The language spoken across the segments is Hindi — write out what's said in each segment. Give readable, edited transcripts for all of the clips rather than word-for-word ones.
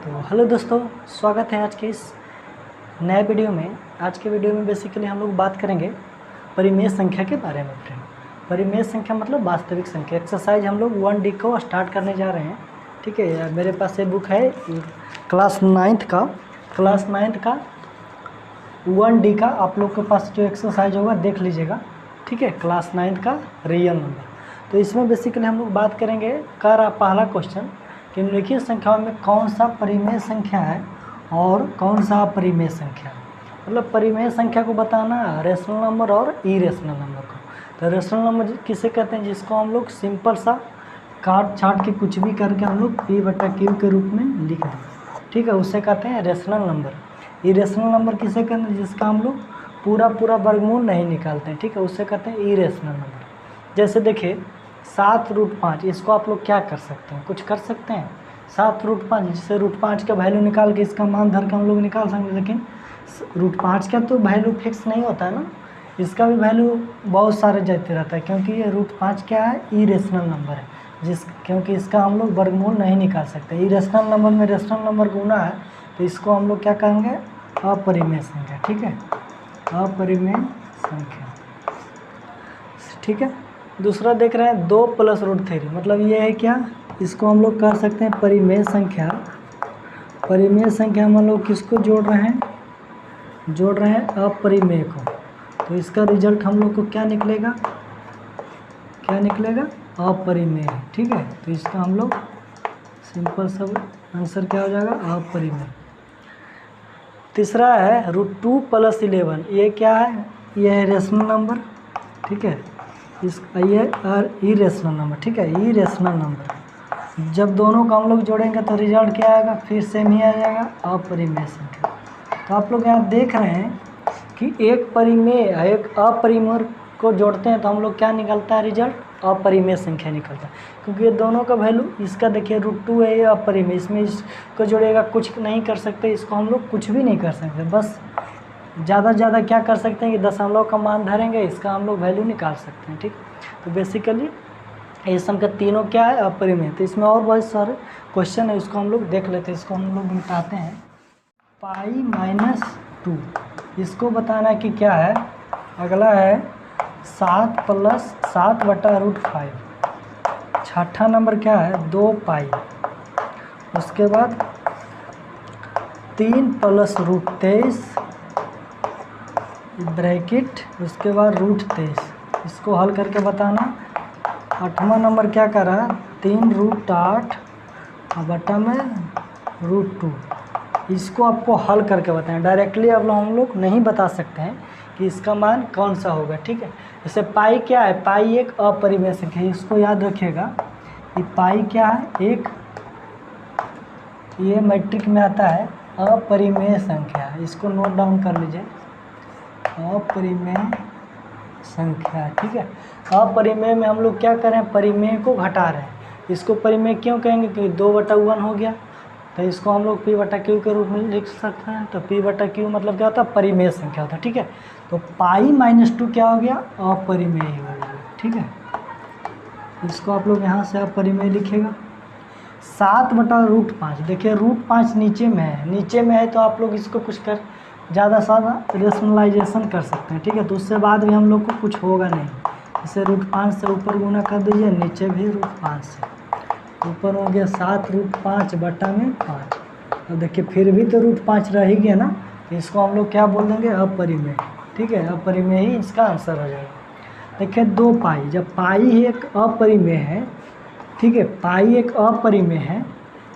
तो हेलो दोस्तों, स्वागत है आज के इस नए वीडियो में। आज के वीडियो में बेसिकली हम लोग बात करेंगे परिमेय संख्या के बारे में। फ्रेंड, परिमेय संख्या मतलब वास्तविक संख्या। एक्सरसाइज हम लोग 1D को स्टार्ट करने जा रहे हैं। ठीक है, मेरे पास ये बुक है क्लास नाइन्थ का 1D का। आप लोग के पास जो एक्सरसाइज होगा देख लीजिएगा। ठीक है, क्लास नाइन्थ का रियल नंबर। तो इसमें बेसिकली हम लोग बात करेंगे पहला क्वेश्चन कि निम्नलिखित संख्याओं में कौन सा परिमेय संख्या है और कौन सा अपरिमेय संख्या है। मतलब परिमेय संख्या को बताना है, रेशनल नंबर और इरेशनल नंबर को। तो रेशनल नंबर किसे कहते हैं? जिसको हम लोग सिंपल सा काट छाट के कुछ भी करके हम लोग P/Q के रूप में लिख दें। ठीक है, उसे कहते हैं रेशनल नंबर। इरेशनल नंबर किसे कहते हैं? जिसका हम लोग पूरा वर्गमूल नहीं निकालते हैं। ठीक है, उसे कहते हैं इरेशनल नंबर। जैसे देखिए 7√5, इसको आप लोग क्या कर सकते हैं? कुछ कर सकते हैं। 7√5, जिससे √5 का वैल्यू निकाल के इसका मान धर के हम लोग निकाल सकते, लेकिन √5 का तो वैल्यू फिक्स नहीं होता है ना, इसका भी वैल्यू बहुत सारे जाते रहता है, क्योंकि ये √5 क्या है? इरेशनल नंबर है, क्योंकि इसका हम लोग वर्गमूल नहीं निकाल सकते। इरेशनल नंबर में रेशनल नंबर गुना है, तो इसको हम लोग क्या कहेंगे? अपरिमेय संख्या। ठीक है, अपरिमेय संख्या। ठीक है, दूसरा देख रहे हैं 2 + √3, मतलब ये है क्या? इसको हम लोग कह सकते हैं परिमेय संख्या। परिमेय संख्या में हम लोग किसको जोड़ रहे हैं? जोड़ रहे हैं अपरिमेय को। तो इसका रिजल्ट हम लोग को क्या निकलेगा? अपरिमेय। ठीक है, तो इसका हम लोग सिंपल सब आंसर क्या हो जाएगा? अपरिमेय। तीसरा है √2 + 11, ये क्या है? ये है रेशनल नंबर। ठीक है, ये और इरेशनल नंबर। ठीक है, इरेशनल नंबर। जब दोनों को हम लोग जोड़ेंगे तो रिजल्ट क्या आएगा? फिर सेम ही आ जाएगा, अपरिमेय संख्या। तो आप लोग यहाँ देख रहे हैं कि एक परिमेय एक अपरिमेय को जोड़ते हैं तो हम लोग क्या निकलता है? रिजल्ट अपरिमेय संख्या निकलता है, क्योंकि ये दोनों का वैल्यू, इसका देखिए √2 है, ये अपरिमेय, इसमें इसको जोड़ेगा कुछ नहीं कर सकते, इसको हम लोग कुछ भी नहीं कर सकते। बस ज़्यादा से ज़्यादा क्या कर सकते हैं कि दशमलव का मान धरेंगे, इसका हम लोग वैल्यू निकाल सकते हैं। ठीक, तो बेसिकली ये सम का तीनों क्या है? अपरिमेय। तो इसमें और बहुत सारे क्वेश्चन है, उसको हम लोग देख लेते हैं। इसको हम लोग मिटाते हैं। π-2, इसको बताना है कि क्या है। अगला है 7 + 7/√5। छठा नंबर क्या है? 2π। उसके बाद 3 + √23 ब्रैकेट, उसके बाद √23, इसको हल करके बताना। 8वां नंबर क्या कर रहा है? 3√8 बटा में √2, इसको आपको हल करके बताएं। डायरेक्टली अब हम लोग नहीं बता सकते हैं कि इसका मान कौन सा होगा। ठीक है, जैसे पाई क्या है? पाई एक अपरिमेय संख्या है, इसको याद रखिएगा। ये पाई क्या है? एक, ये मैट्रिक में आता है अपरिमेय संख्या। इसको नोट डाउन कर लीजिए, अपरिमेय संख्या। ठीक है, अपरिमेय में हम लोग क्या करें? परिमेय को घटा रहे हैं। इसको परिमेय क्यों कहेंगे? क्योंकि 2/1 हो गया, तो इसको हम लोग P/Q के रूप में लिख सकते हैं। तो P/Q मतलब क्या होता है? परिमेय संख्या होता है। ठीक है, तो π-2 क्या हो गया? अपरिमेय हो गया। ठीक है, इसको आप लोग यहाँ से अपरिमेय लिखेगा। 7/√5, देखिए √5 नीचे में है, तो आप लोग इसको कुछ कर ज़्यादा रेशनलाइजेशन कर सकते हैं। ठीक है, तो उससे बाद भी हम लोग को कुछ होगा नहीं। इसे √5 से ऊपर गुना कर दीजिए, नीचे भी √5 से। ऊपर हो गया 7√5/5। अब देखिए फिर भी तो √5 रह ही गया ना, तो इसको हम लोग क्या बोल देंगे? अपरिमेय। ठीक है, अपरिमेय ही इसका आंसर हो जाएगा। देखिए 2π, जब पाई एक अपरिमेय है, ठीक है, पाई एक अपरिमेय है,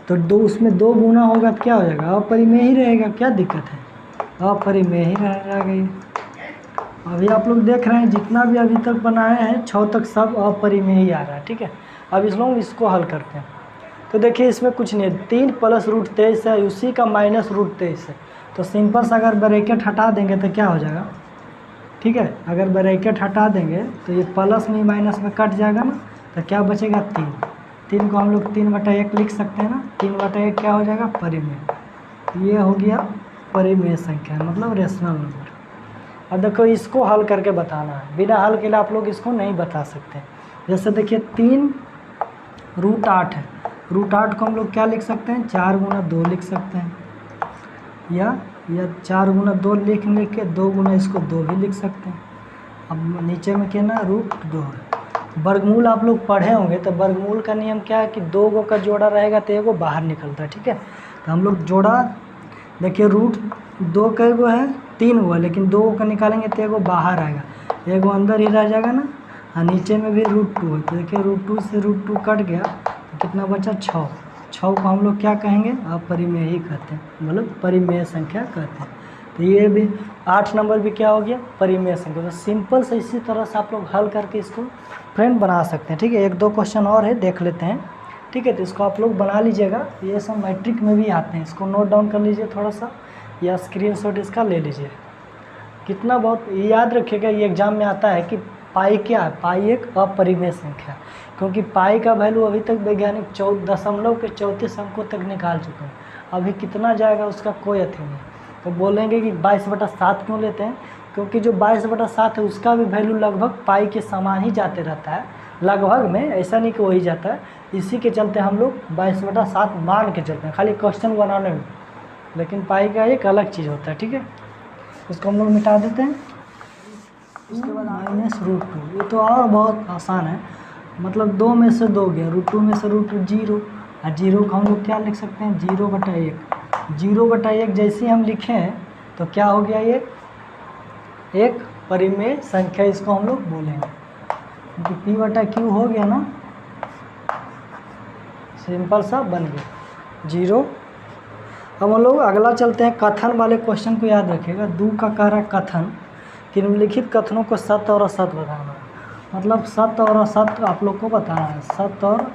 तो उसमें 2 गुना होगा तो क्या हो जाएगा? अपरिमेय ही रहेगा। क्या दिक्कत है? अपरिमेय ही रह गई। अभी आप लोग देख रहे हैं जितना भी अभी तक बनाए हैं 6 तक सब अपरिमेय ही आ रहा है। ठीक है, अब इसको हल करते हैं। तो देखिए इसमें कुछ नहीं है, 3 + √23 है, उसी का -√23 है। तो सिंपल से अगर ब्रैकेट हटा देंगे तो क्या हो जाएगा? ठीक है, अगर ब्रैकेट हटा देंगे तो ये प्लस में माइनस में कट जाएगा ना, तो क्या बचेगा? 3 को हम लोग 3/1 लिख सकते हैं ना। 3/1 क्या हो जाएगा? परिमेय। ये हो गया परिमेय संख्या, मतलब रेशनल नंबर। अब देखो इसको हल करके बताना है, बिना हल के लिए आप लोग इसको नहीं बता सकते। जैसे देखिए 3√8 है, √8 को हम लोग क्या लिख सकते हैं, 4 गुना 2 लिख सकते हैं, या 4 गुना 2 लिख के 2 गुना इसको 2 भी लिख सकते हैं। अब नीचे में क्या ना √2 है। वर्गमूल आप लोग पढ़े होंगे, तो वर्गमूल का नियम क्या है कि 2 गो का जोड़ा रहेगा तो एगो बाहर निकलता है, ठीक है। तो हम लोग जोड़ा देखिए √2 का एगो है, 3 हुआ, लेकिन 2 का निकालेंगे तो एगो बाहर आएगा, एगो अंदर ही रह जाएगा ना। और नीचे में भी √2 है, तो देखिए √2 से √2 कट गया तो कितना बचा, 6। 6 को हम लोग क्या कहेंगे, अपरिमेय ही कहते हैं, मतलब परिमेय संख्या कहते हैं। तो ये भी 8 नंबर भी क्या हो गया, परिमेय संख्या। तो सिंपल से इसी तरह से आप लोग हल करके इसको फ्रेंड बना सकते हैं, ठीक है। 1-2 क्वेश्चन और है, देख लेते हैं, ठीक है। तो इसको आप लोग बना लीजिएगा, ये सब मैट्रिक में भी आते हैं, इसको नोट डाउन कर लीजिए थोड़ा सा, या स्क्रीनशॉट इसका ले लीजिए। कितना बहुत याद रखिएगा, ये एग्जाम में आता है कि पाई क्या है, पाई एक अपरिमेय संख्या, क्योंकि पाई का वैल्यू अभी तक वैज्ञानिक 14.34 अंकों तक निकाल चुके हैं। अभी कितना जाएगा उसका कोई अथी नहीं। तो बोलेंगे कि 22/7 क्यों लेते हैं, क्योंकि जो 22/7 है उसका भी वैल्यू लगभग पाई के समान ही जाते रहता है, लगभग में, ऐसा नहीं कि वही जाता है। इसी के चलते हम लोग 22/7 मान के चलते हैं, खाली क्वेश्चन बनाने में। लेकिन पाई का एक अलग चीज़ होता है, ठीक है। इसको हम लोग मिटा देते हैं। उसके बाद -√2, ये तो और बहुत आसान है, मतलब 2 में से 2 गया, √2 में से √2 0, और 0 को हम लोग क्या लिख सकते हैं, 0/1। 0/1 जैसे ही हम लिखे हैं तो क्या हो गया, ये एक परिमेय संख्या इसको हम लोग बोलेंगे, क्योंकि P/Q हो गया ना, सिंपल सा बन गया 0। अब हम लोग अगला चलते हैं, कथन वाले क्वेश्चन को याद रखिएगा। 2 का कह रहा है कथन, कि निम्नलिखित कथनों को सत्य और असत्य बताना है, मतलब सत्य और असत्य आप लोग को बताना है, सत्य और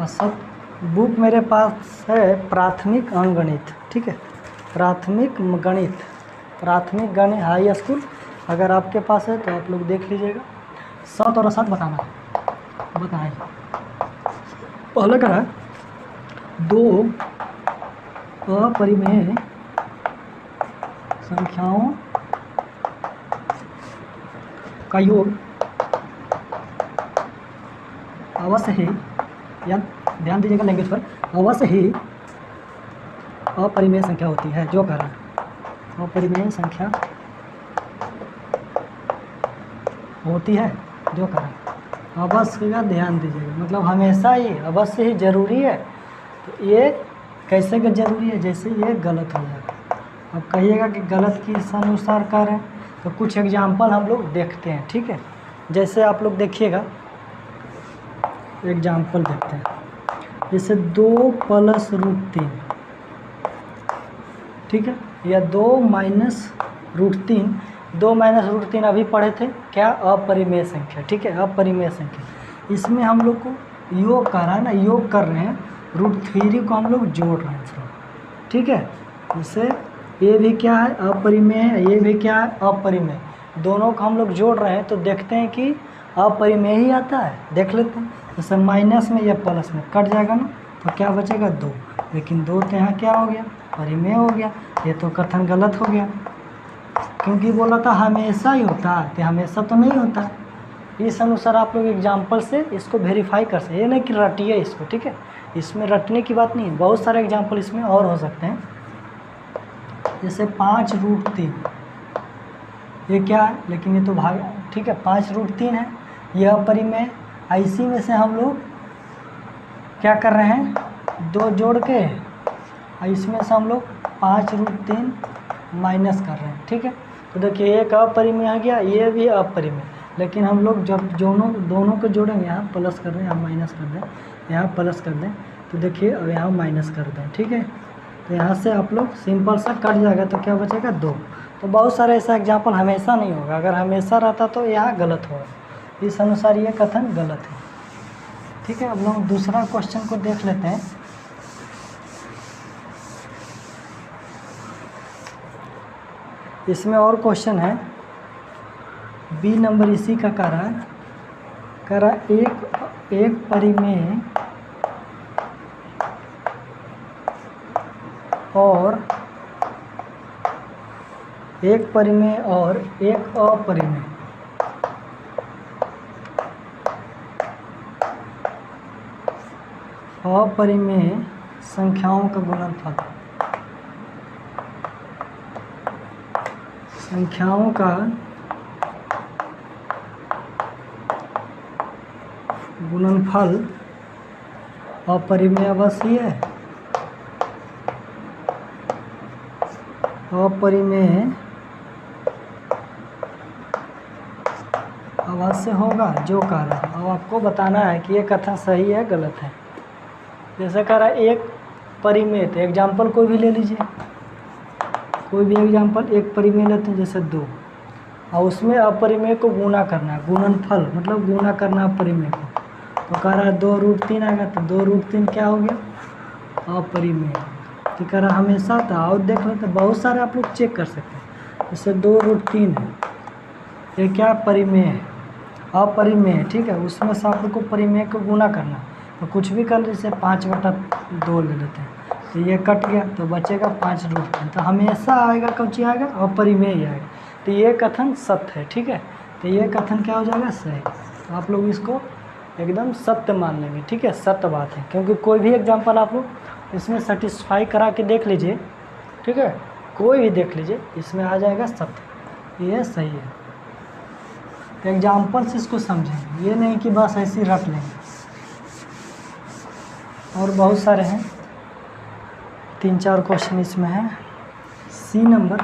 असत्य। बुक मेरे पास है प्राथमिक अंकगणित, ठीक है, प्राथमिक गणित हाई स्कूल, अगर आपके पास है तो आप लोग देख लीजिएगा। सत्य और असत्य बताना है, बताइए। पहले कह रहा है 2 अपरिमेय संख्याओं का योग अवश्य ही, या ध्यान दीजिएगा लैंग्वेज पर, अवश्य ही अपरिमेय संख्या होती है। जो कह रहा है अपरिमेय संख्या होती है, जो कह रहा है अवश्य का ध्यान दीजिएगा, मतलब हमेशा ही, अवश्य ही जरूरी है। तो ये कैसे का जरूरी है, जैसे ये गलत हो जाएगा। अब कहिएगा कि गलत किस अनुसार कर रहे हैं, तो कुछ एग्जाम्पल हम लोग देखते हैं, ठीक है। जैसे आप लोग देखिएगा, एग्जाम्पल देखते हैं, जैसे 2 + √3, ठीक है, या 2 - √3। 2 - √3 अभी पढ़े थे, क्या, अपरिमेय संख्या, ठीक है, अपरिमेय संख्या। इसमें हम लोग को योग कर रहा है ना, योग कर रहे हैं, √3 को हम लोग जोड़ रहे हैं, ठीक है। जैसे ये भी क्या है, अपरिमेय है, ये भी क्या है, अपरिमेय, दोनों को हम लोग जोड़ रहे हैं, तो देखते हैं कि अपरिमेय ही आता है, देख लेते हैं। जैसे माइनस में या प्लस में कट जाएगा ना, तो क्या बचेगा, 2, लेकिन 2 तो यहाँ क्या हो गया, परिमेय हो गया। ये तो कथन गलत हो गया, क्योंकि बोला था हमेशा ही होता है, तो हमेशा तो नहीं होता। इस अनुसार आप लोग एग्जाम्पल से इसको वेरीफाई कर सकते हैं, ये नहीं कि रटिए इसको, ठीक है, इसमें रटने की बात नहीं है, बहुत सारे एग्जाम्पल इसमें और हो सकते हैं। जैसे 5√3, ये क्या है, लेकिन ये तो भाग, ठीक है, 5√3 है, यह अपरिमेय। इसी में से हम लोग क्या कर रहे हैं, 2 जोड़ के, इसमें से हम लोग 5√3 माइनस कर रहे हैं, ठीक है। तो देखिए एक अपरिमेय आ गया, ये भी अपरिमेय, लेकिन हम लोग जब दोनों को जोड़ेंगे, यहाँ प्लस कर दें, यहाँ माइनस कर दें, यहाँ प्लस कर दें, तो देखिए अब यहाँ माइनस कर दें, ठीक है। तो यहाँ से आप लोग सिंपल सा कट जाएगा, तो क्या बचेगा, 2। तो बहुत सारे ऐसा एग्जाम्पल हमेशा नहीं होगा, अगर हमेशा रहता तो यहाँ गलत होगा, इस अनुसार ये कथन गलत है, ठीक है। अब लोग दूसरा क्वेश्चन को देख लेते हैं। इसमें और क्वेश्चन है, बी नंबर इसी का कह रहा एक परिमेय और एक अपरिमेय अपरिमेय संख्याओं का गुणनफल, संख्याओं का गुणनफल अपरिमेय अवश्य है, अपरिमेय अवश्य होगा जो कह रहा है। अब आपको बताना है कि ये कथन सही है गलत है। जैसे कह रहा है एक परिमेय, तो एग्जाम्पल कोई भी ले लीजिए, कोई भी एग्जाम्पल एक परिमेय लेते हैं जैसे 2, और उसमें अपरिमेय को गुना करना है, गुणनफल मतलब गुना करना अपरिमेय को। तो कह रहा है 2√3 आएगा, तो 2√3 क्या हो गया अपरिमेय। तो कह रहा है हमेशा था, और देख लेते बहुत सारे आप लोग चेक कर सकते हैं। जैसे 2√3 है, ये क्या परिमेय है, अपरिमेय है, ठीक है। उसमें से आप लोग को परिमेय को गुना करना, तो कुछ भी कर जैसे 5/2 ले लेते हैं, तो ये कट गया तो बचेगा 5√3। तो हमेशा आएगा कौन चीज आएगा अपरिमेय ही आएगा। तो ये कथन सत्य है, ठीक है। तो ये कथन क्या हो जाएगा सही। तो आप लोग इसको एकदम सत्य मान लेंगे, ठीक है, सत्य बात है। क्योंकि कोई भी एग्जाम्पल आप लोग इसमें सेटिस्फाई करा के देख लीजिए, ठीक है, कोई भी देख लीजिए, इसमें आ जाएगा सत्य, ये सही है। तो एग्जाम्पल से इसको समझेंगे, ये नहीं कि बस ऐसे ही रट लेंगे। और बहुत सारे हैं, 3-4 क्वेश्चन इसमें है। सी नंबर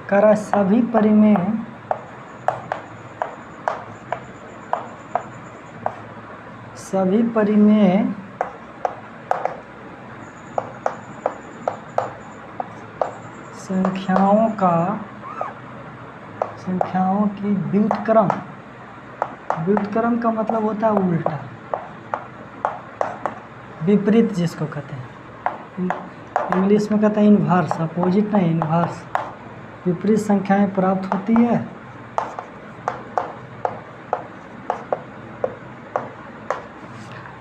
कह रहा है सभी परिमेय संख्याओं की व्युत्क्रम का मतलब होता है उल्टा, विपरीत जिसको कहते हैं, इंग्लिश में कहते हैं इन्वर्स, अपोजिट नहीं इन्वर्स। विपरीत संख्याएं प्राप्त होती है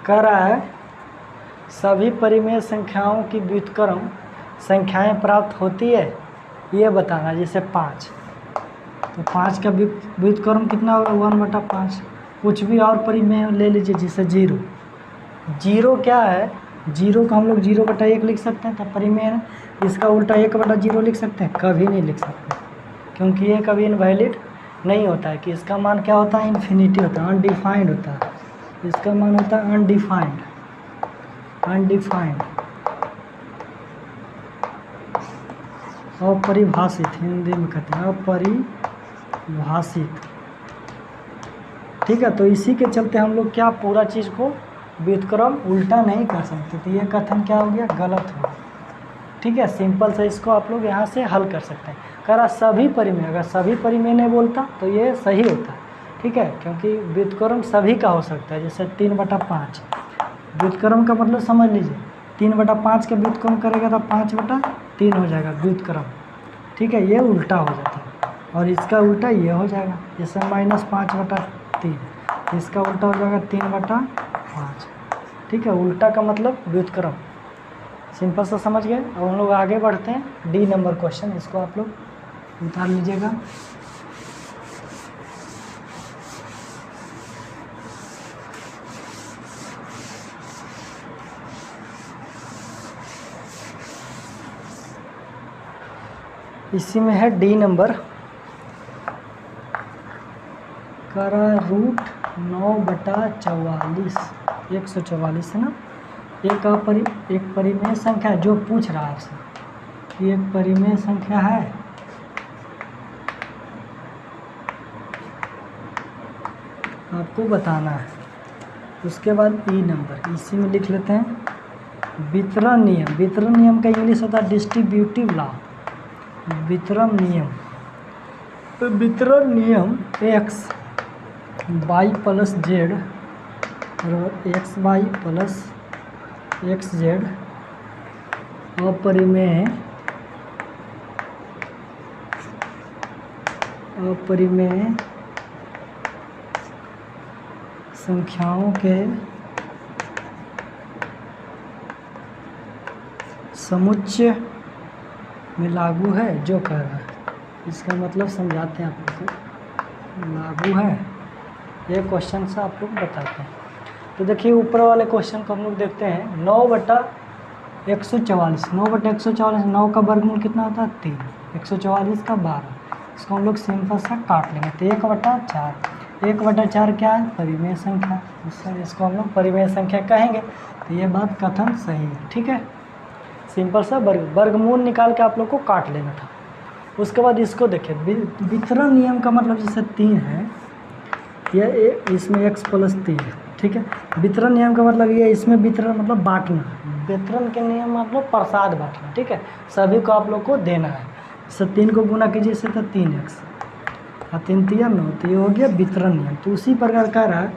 कह रहा है सभी परिमेय संख्याओं की व्युत्क्रम संख्याएं प्राप्त होती है, ये बताना। जैसे 5, तो 5 का व्युत्क्रम कितना होगा 1/5। कुछ भी और परिमेय ले लीजिए, जैसे 0 क्या है, 0 को हम लोग 0/1 लिख सकते हैं, तो परिमेय है। इसका उल्टा 1/0 लिख सकते हैं, कभी नहीं लिख सकते, क्योंकि ये कभी इनवैलिड नहीं होता है। कि इसका मान क्या होता है इन्फिनिटी होता है, अनडिफाइंड होता है। इसका मान होता है अनडिफाइंड, अपरिभाषित, हिंदी में कहते हैं अपरिभाषित, ठीक है। तो इसी के चलते हम लोग क्या पूरा चीज़ को व्युत्क्रम उल्टा नहीं कर सकते। तो ये कथन क्या हो गया गलत हो, ठीक है। सिंपल से इसको आप लोग यहाँ से हल कर सकते हैं। कह रहा सभी परिमेय, अगर सभी परिमेय नहीं बोलता तो ये सही होता है, ठीक है, क्योंकि व्युत्क्रम सभी का हो सकता है। जैसे 3/5 व्युत्क्रम का मतलब समझ लीजिए, 3/5 का व्युत्क्रम करेगा तो 5/3 हो जाएगा व्युत्क्रम, ठीक है। ये उल्टा हो जाता है, और इसका उल्टा ये हो जाएगा, जैसे -5/3, इसका उल्टा हो जाएगा 3/5, ठीक है। उल्टा का मतलब व्युत्क्रम, सिंपल सा समझ गए। अब हम लोग आगे बढ़ते हैं। डी नंबर क्वेश्चन, इसको आप लोग उतार लीजिएगा। इसी में है डी नंबर, करा √9/44, 144 है ना। एक परिमेय संख्या जो पूछ रहा है आपसे कि एक परिमेय संख्या है, आपको बताना है। उसके बाद ई नंबर, इसी में लिख लेते हैं वितरण नियम। वितरण नियम का इंग्लिश होता है डिस्ट्रीब्यूटिव लॉ, वितरण नियम। तो वितरण नियम x y प्लस z और x y plus X Z अपरिमेय संख्याओं के समुच्चय में लागू है जो कह रहा है। इसका मतलब समझाते हैं आप लोग को, लागू है, ये क्वेश्चन से आप लोग बताते हैं। तो देखिए ऊपर वाले क्वेश्चन को हम लोग देखते हैं। 9/144, 9/144, 9 का वर्गमूल कितना होता है 3, 144 का 12। इसको हम लोग सिंपल सा काट लेंगे। तो 1/4, 1/4 क्या है परिमेय संख्या, इसको हम लोग परिमेय संख्या कहेंगे। तो ये बात कथन सही है, ठीक है। सिंपल सा वर्गमूल निकाल के आप लोग को काट लेना था। उसके बाद इसको देखिए, वितरण नियम का मतलब जैसे 3 है, यह इसमें x + 3 है, ठीक है। वितरण नियम का मतलब ये, इसमें वितरण मतलब बांटना, वितरण के नियम मतलब प्रसाद बांटना, ठीक है। सभी को आप लोग को देना है। जैसे 3 को गुना कीजिए इससे तो 3x और 3 × 9, तो ये हो गया वितरण नियम। तो उसी प्रकार कह रहा है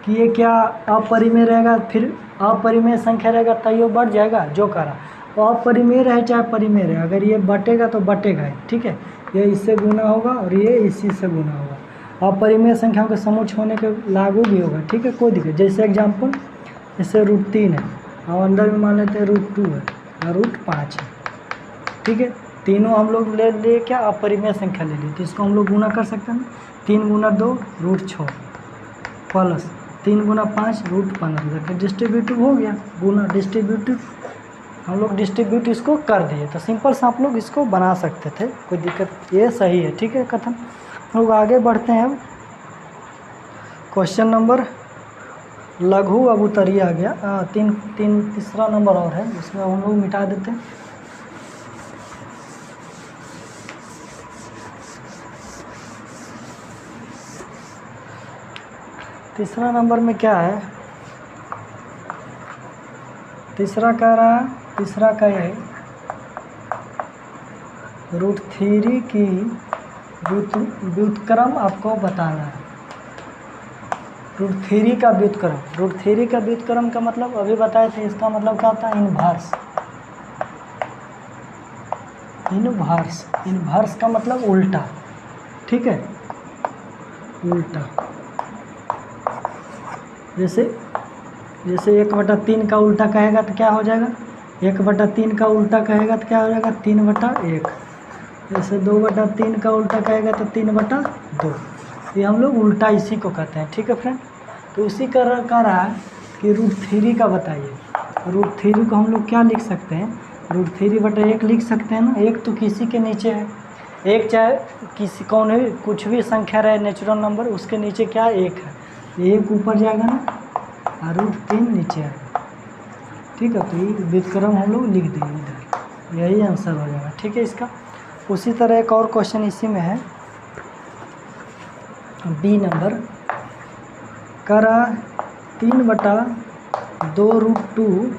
कि ये क्या अपरिमेय रहेगा, फिर अपरिमेय संख्या रहेगा तो ये बढ़ जाएगा, जो कह रहा। अपरिमेय रहे चाहे परिमेय रहे, अगर ये बटेगा तो बटेगा ही, ठीक है। ये इससे गुना होगा और ये इसी से गुना होगा। अपरिमेय संख्याओं के समूह होने के लागू भी होगा, ठीक है, कोई दिक्कत। जैसे एग्जाम्पल, जैसे √3 है और अंदर में मान लेते हैं √2 है और √5 है, ठीक है। तीनों हम लोग ले क्या अपरिमेय संख्या ले ली, तो इसको हम लोग गुना कर सकते हैं। 3 × 2 √6 प्लस 3 × 5 √15, डिस्ट्रीब्यूटिव हो गया, गुना डिस्ट्रीब्यूटिव हम लोग डिस्ट्रीब्यूट इसको कर दिए। तो सिंपल से आप लोग इसको बना सकते थे, कोई दिक्कत, ये सही है, ठीक है कथन। हम लोग आगे बढ़ते हैं। अब क्वेश्चन नंबर लघु अब उत्तरीय आ गया। तीसरा नंबर और है, इसमें हम लोग मिटा देते हैं। तीसरा नंबर में क्या है, तीसरा कह रहा है, तीसरा का है √3 की व्युत्क्रम आपको बताना है। √3 का व्युत्क्रम, √3 का व्युत्क्रम का मतलब अभी बताए थे, इसका मतलब क्या होता है इनवर्स। इनवर्स, इनवर्स का मतलब उल्टा, ठीक है, उल्टा। जैसे 1/3 का उल्टा कहेगा तो क्या हो जाएगा, 1/3 का उल्टा कहेगा तो क्या हो जाएगा 3/1। जैसे 2/3 का उल्टा कहेगा तो 3/2। ये हम लोग उल्टा इसी को कहते हैं, ठीक है फ्रेंड। तो उसी का रहा है कि √3 का बताइए। √3 को हम लोग क्या लिख सकते हैं, √3/1 लिख सकते हैं ना। एक तो किसी के नीचे है, एक चाहे किसी कौन भी कुछ भी संख्या रहे नेचुरल नंबर, उसके नीचे क्या एक है, एक ऊपर जाएगा ना और √3 नीचे आएगा, ठीक है। तो ये व्युत्क्रम हम लोग लिख देंगे इधर, यही आंसर हो जाएगा, ठीक है इसका। उसी तरह एक और क्वेश्चन इसी में है, बी नंबर करा 3/2 √2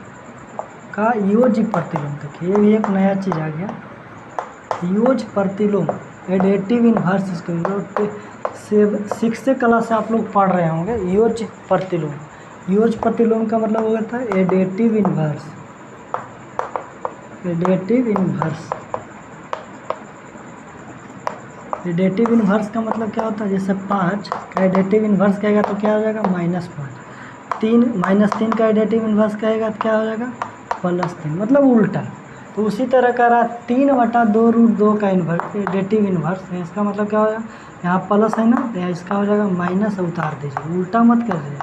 का योज्य प्रतिलोम। देखिए ये भी एक नया चीज़ आ गया, योज्य प्रतिलोम, एडेटिव इनवर्स। इसको 6th क्लास से आप लोग पढ़ रहे होंगे। योज्य प्रतिलोम, योज्य प्रतिलोम का मतलब हो जाता है additive inverse. Additive inverse, additive inverse का मतलब क्या होता है, जैसे 5 का एडेटिव इनवर्स कहेगा तो क्या हो जाएगा -5। 3 का एडेटिव इनवर्स कहेगा तो क्या हो जाएगा +3, मतलब उल्टा। तो उसी तरह का रहा 3/2 √2 का इन्वर्स, एडेटिव इनवर्स। इसका मतलब क्या होगा, यहाँ प्लस है ना, तो यहाँ इसका हो जाएगा माइनस, उतार दीजिए, उल्टा मत कर दीजिए,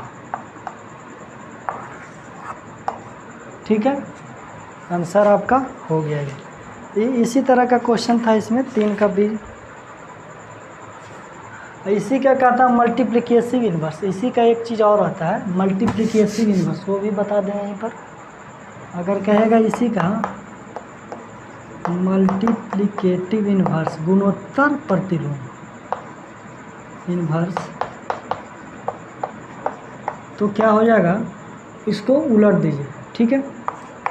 ठीक है। आंसर आपका हो गया ये। इसी तरह का क्वेश्चन था इसमें 3 का भी। इसी का कहता है मल्टीप्लिकेसिव इन्वर्स। इसी का एक चीज़ और आता है मल्टीप्लिकेसिव इन्वर्स, वो भी बता दें यहीं पर। अगर कहेगा इसी का मल्टीप्लिकेटिव इन्वर्स, गुणोत्तर प्रतिलोम इन्वर्स, तो क्या हो जाएगा, इसको उलट दीजिए, ठीक है।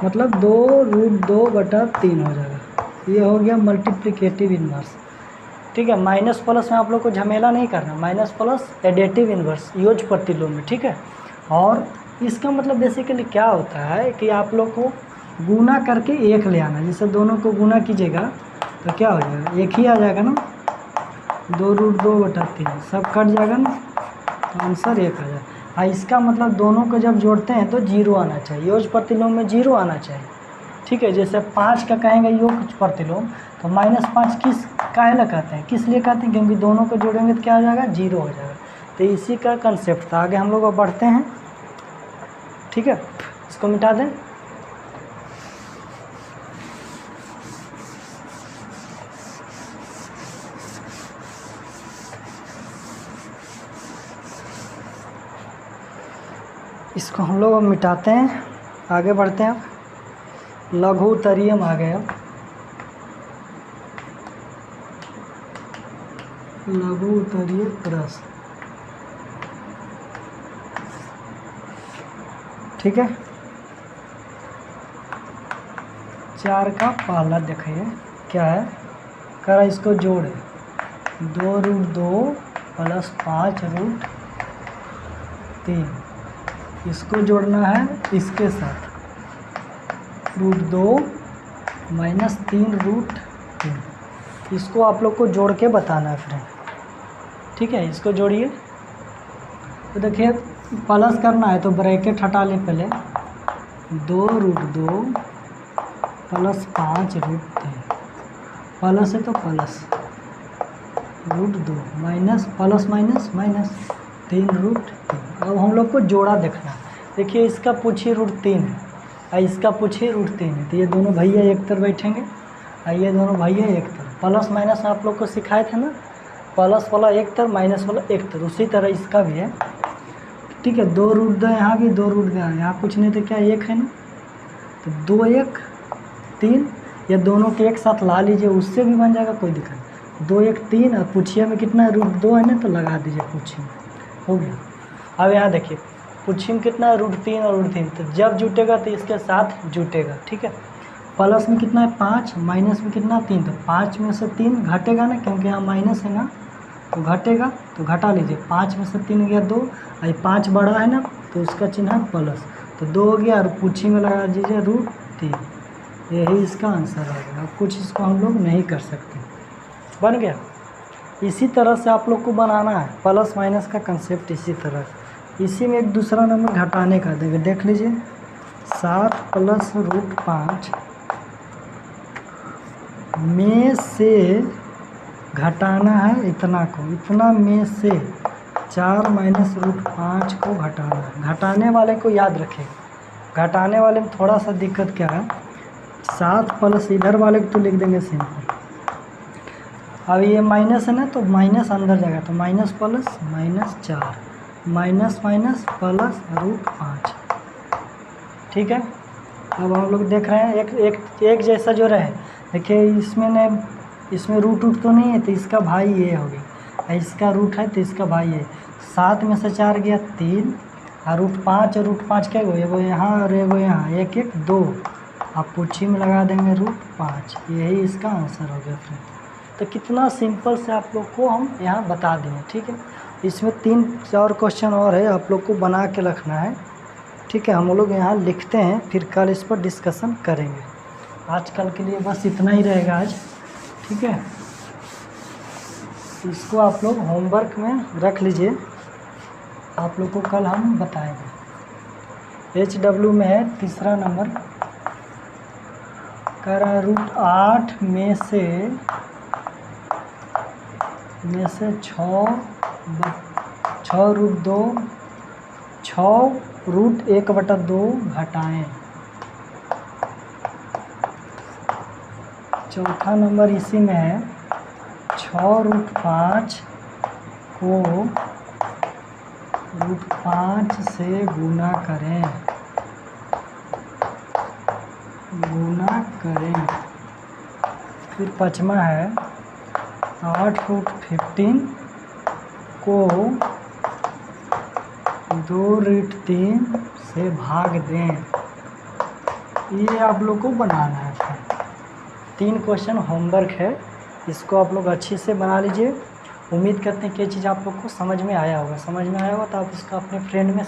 मतलब 2 √2/3 हो जाएगा। ये हो गया मल्टीप्लिकेटिव इन्वर्स, ठीक है। माइनस प्लस में आप लोग को झमेला नहीं करना, माइनस प्लस एडेटिव इन्वर्स योज्य प्रतिलोम में, ठीक है। और इसका मतलब बेसिकली क्या होता है कि आप लोग को गुना करके 1 ले आना। जैसे दोनों को गुना कीजिएगा तो क्या हो जाएगा, 1 ही आ जाएगा ना, 2 √2/3 सब कट जाएगा ना, तो आंसर 1 आ जाएगा। इसका मतलब दोनों को जब जोड़ते हैं तो 0 आना चाहिए, योज्य प्रतिलोम में 0 आना चाहिए, ठीक है। जैसे 5 का कहेंगे योज्य प्रतिलोम तो -5 किस काहे कहते हैं, किस लिए कहते हैं, क्योंकि दोनों को जोड़ेंगे तो क्या हो जाएगा 0 हो जाएगा। तो इसी का कंसेप्ट था। आगे हम लोग बढ़ते हैं। ठीक है, इसको मिटा दें। इसको हम लोग मिटाते हैं, आगे बढ़ते हैं। लघु उत्तरीय में आ गए। अब लघु उत्तरीय प्रश्न, ठीक है। 4 का पहला देखिए क्या है, करा इसको जोड़े 2√2 + 5√3, इसको जोड़ना है इसके साथ √2 - 3√3, इसको आप लोग को जोड़ के बताना है फ्रेंड, ठीक है। इसको जोड़िए तो देखिए प्लस करना है तो ब्रैकेट हटा लें पहले, 2√2 + 5√3, प्लस है तो plus √2 minus plus minus minus 3√3। अब हम लोग को जोड़ा देखना है। देखिए इसका पूछिए √3 है और इसका पूछिए √3 है, तो ये दोनों भैया एक तरफ बैठेंगे और ये दोनों भैया एक तरफ। प्लस माइनस आप लोग को सिखाए थे ना, प्लस वाला एक तरफ माइनस वाला एक तरफ, उसी तरह इसका भी है, ठीक है। 2√2 यहाँ भी 2√2 यहाँ कुछ नहीं तो क्या एक है ना, तो 2 1 3, ये दोनों के एक साथ ला लीजिए, उससे भी बन जाएगा, कोई दिक्कत नहीं। 2 1 3 और पूछिए में कितना है √2 है ना, तो लगा दीजिए पूछिए में, हो गया। अब यहाँ देखिए पूछिए में कितना है √3 और √3, तो जब जुटेगा तो इसके साथ जुटेगा, ठीक है। प्लस में कितना है 5, माइनस में कितना 3, तो 5 में से 3 घटेगा ना, क्योंकि यहाँ माइनस है ना, तो घटेगा, तो घटा लीजिए। 5 में से 3 गया 2, और 5 बड़ा है ना तो उसका चिन्ह है प्लस, तो 2 हो गया और पूछी में लगा दीजिए √3, यही इसका आंसर आ गया। अब कुछ इसको हम लोग नहीं कर सकते, बन गया। इसी तरह से आप लोग को बनाना है, प्लस माइनस का कंसेप्ट इसी तरह। इसी में एक दूसरा नंबर घटाने का देख लीजिए, 7 + √5 में से घटाना है इतना को, इतना में से 4 - √5 को घटाना है। घटाने वाले को याद रखें, घटाने वाले में थोड़ा सा दिक्कत क्या है, 7 प्लस इधर वाले को तो लिख देंगे सिंपल। अब ये माइनस है ना, तो माइनस अंदर जाएगा, तो minus plus -4 minus minus plus √5, ठीक है। अब हम लोग देख रहे हैं एक जैसा जो रहे, देखिए इसमें ने इसमें रूट तो नहीं है, तो इसका भाई ये हो गया, इसका रूट है तो इसका भाई है। 7 में से 4 गया 3, और √5 और √5 क्या गो, एगो यहाँ और एगो यहाँ, 1 1 2, आप पूछी में लगा देंगे √5, यही इसका आंसर हो गया फ्रेंड। तो कितना सिंपल से आप लोग को हम यहाँ बता दें, ठीक है। इसमें 3-4 क्वेश्चन और है, आप लोग को बना के रखना है, ठीक है। हम लोग यहाँ लिखते हैं, फिर कल इस पर डिस्कशन करेंगे। आज कल के लिए बस इतना ही रहेगा आज, ठीक है। इसको आप लोग होमवर्क में रख लीजिए, आप लोग को कल हम बताएंगे। HW में है तीसरा नंबर, कह रहा है √8 में से 6 √1/2 घटाएं। चौथा नंबर इसी में है, 6√5 को √5 से गुना करें, फिर पाँचवा है 8√15 को 2√3 से भाग दें। ये आप लोग को बनाना है। 3 क्वेश्चन होमवर्क है, इसको आप लोग अच्छे से बना लीजिए। उम्मीद करते हैं कि ये चीज़ आप लोग को समझ में आया होगा। तो आप इसको अपने फ्रेंड में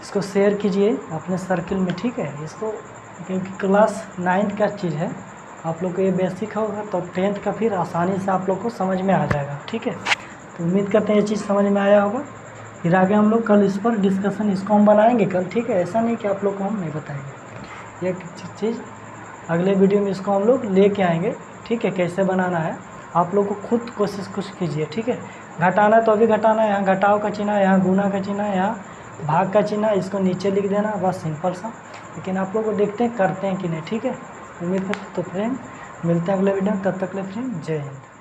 इसको शेयर कीजिए अपने सर्किल में, ठीक है। इसको क्योंकि क्लास 9th का चीज़ है, आप लोग को ये बेसिक होगा तो 10th का फिर आसानी से आप लोग को समझ में आ जाएगा, ठीक है। तो उम्मीद करते हैं ये चीज़ समझ में आया होगा। फिर आगे हम लोग कल इस पर डिस्कशन इसको हम बनाएंगे कल, ठीक है। ऐसा नहीं कि आप लोग को हम नहीं बताएंगे, एक चीज़ अगले वीडियो में इसको हम लोग लेके आएंगे, ठीक है। कैसे बनाना है आप लोग को खुद कोशिश कीजिए, ठीक है। घटाना तो अभी घटाना है, यहाँ घटाव का चिन्ह है, यहाँ गुना का चिन्ह है, यहाँ भाग का चिन्ह इसको नीचे लिख देना, बस सिंपल सा। लेकिन आप लोग को देखते हैं करते हैं कि नहीं, ठीक है। उम्मीद करते तो फ्रेंड मिलते हैं अगले वीडियो में, तब तक के लिए फ्रेंड जय हिंद।